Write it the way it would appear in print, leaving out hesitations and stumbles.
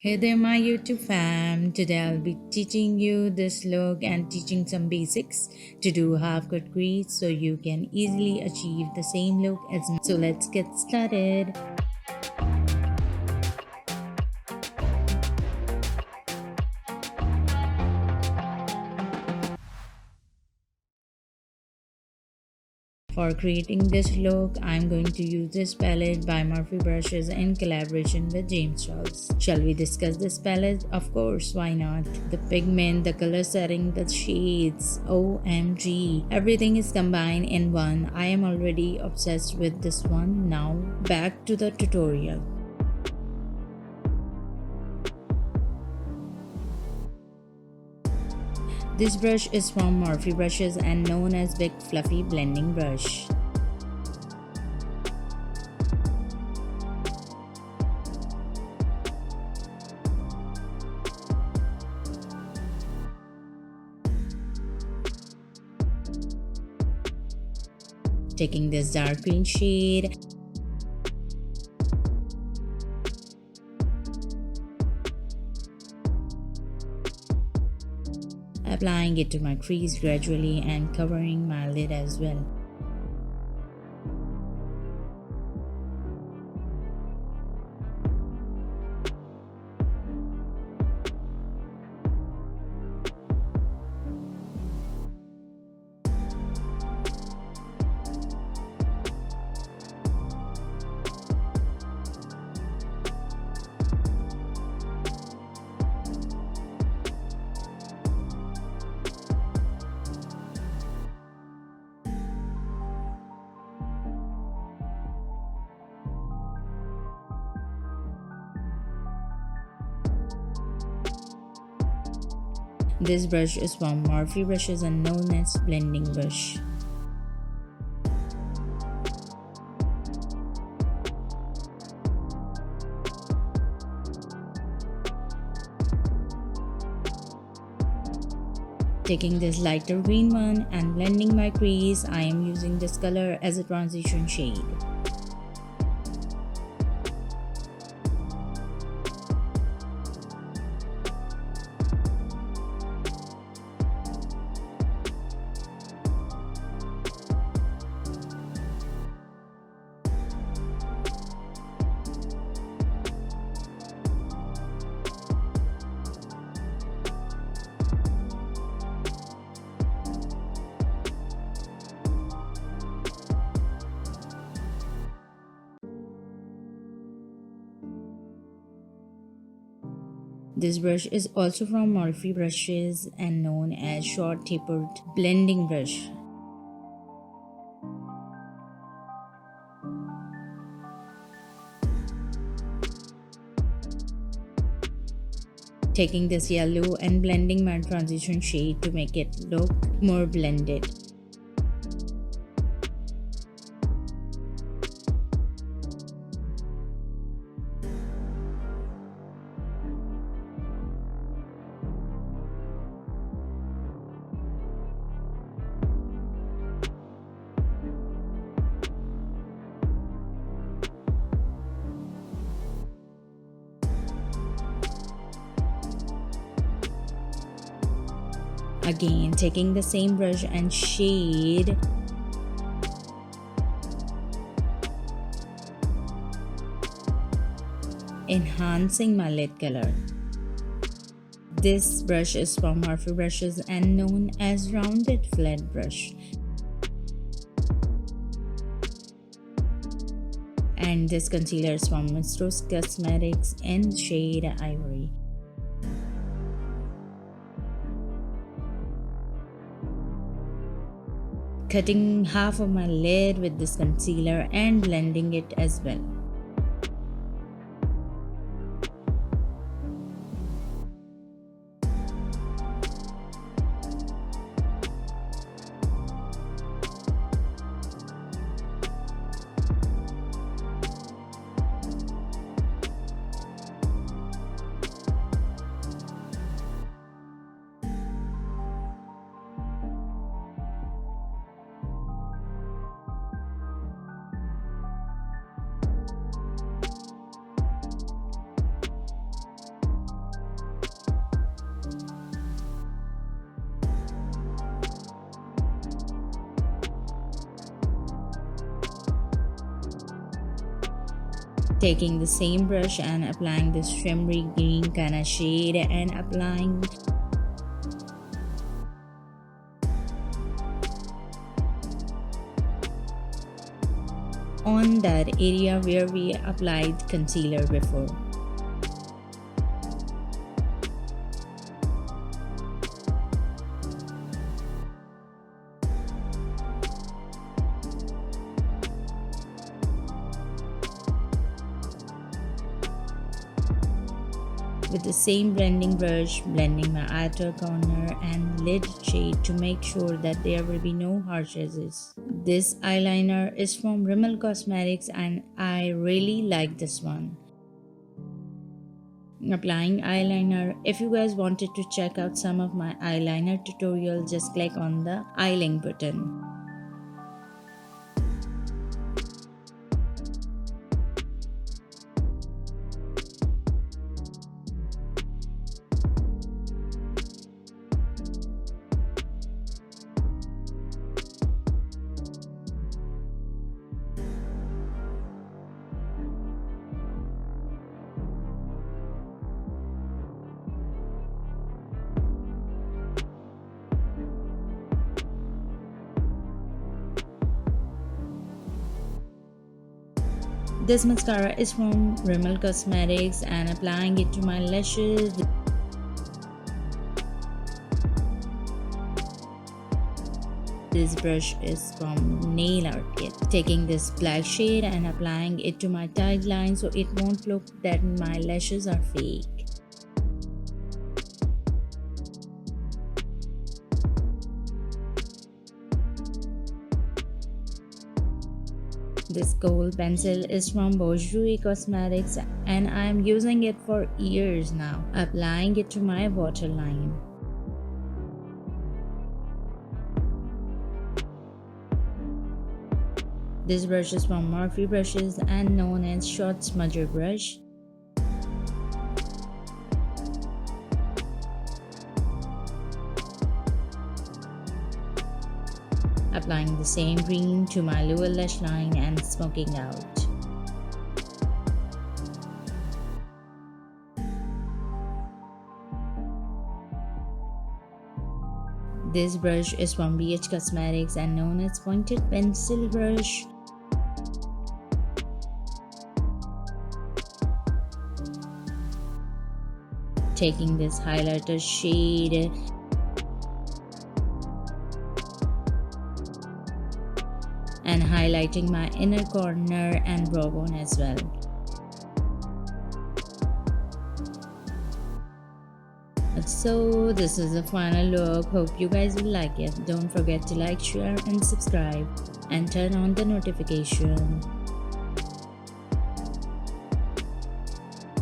Hey there, my YouTube fam. Today I'll be teaching you this look and teaching some basics to do half cut crease so you can easily achieve the same look as me. So let's get started. For creating this look, I'm going to use this palette by Morphe brushes in collaboration with James Charles. Shall we discuss this palette? Of course, why not? The pigment, the color setting, the shades, OMG. Everything is combined in one. I am already obsessed with this one. Now, back to the tutorial. This brush is from Morphe brushes and known as Big Fluffy Blending Brush. Taking this dark green shade, applying it to my crease gradually and covering my lid as well. This brush is from Morphe brushes and known as blending brush. Taking this lighter green one and blending my crease, I am using this color as a transition shade. This brush is also from Morphe brushes and known as short tapered blending brush. Taking this yellow and blending my transition shade to make it look more blended. Again, taking the same brush and shade, enhancing my lid color. This brush is from Morphe brushes and known as rounded flat brush. And this concealer is from ZHOOSH Cosmetics in shade Ivory. Cutting half of my lid with this concealer and blending it as well. Taking the same brush and applying this shimmery green kind of shade and applying on that area where we applied concealer before. With the same blending brush, blending my outer corner and lid shade to make sure that there will be no harsh edges. This eyeliner is from RIMMEL Cosmetics and I really like this one. Applying eyeliner. If you guys wanted to check out some of my eyeliner tutorials, just click on the I link button. This mascara is from RIMMEL Cosmetics and applying it to my lashes. This brush is from Nail Art Kit. Taking this black shade and applying it to my tight line so it won't look that my lashes are fake. This gold pencil is from ZHOOSH Cosmetics and I am using it for years now. Applying it to my waterline. This brush is from Morphe brushes and known as short smudger brush. Applying the same green to my lower lash line and smoking out. This brush is from BH Cosmetics and known as pointed pencil brush. Taking this highlighter shade and highlighting my inner corner and brow bone as well. So this is the final look. Hope you guys will like it. Don't forget to like, share and subscribe and turn on the notification.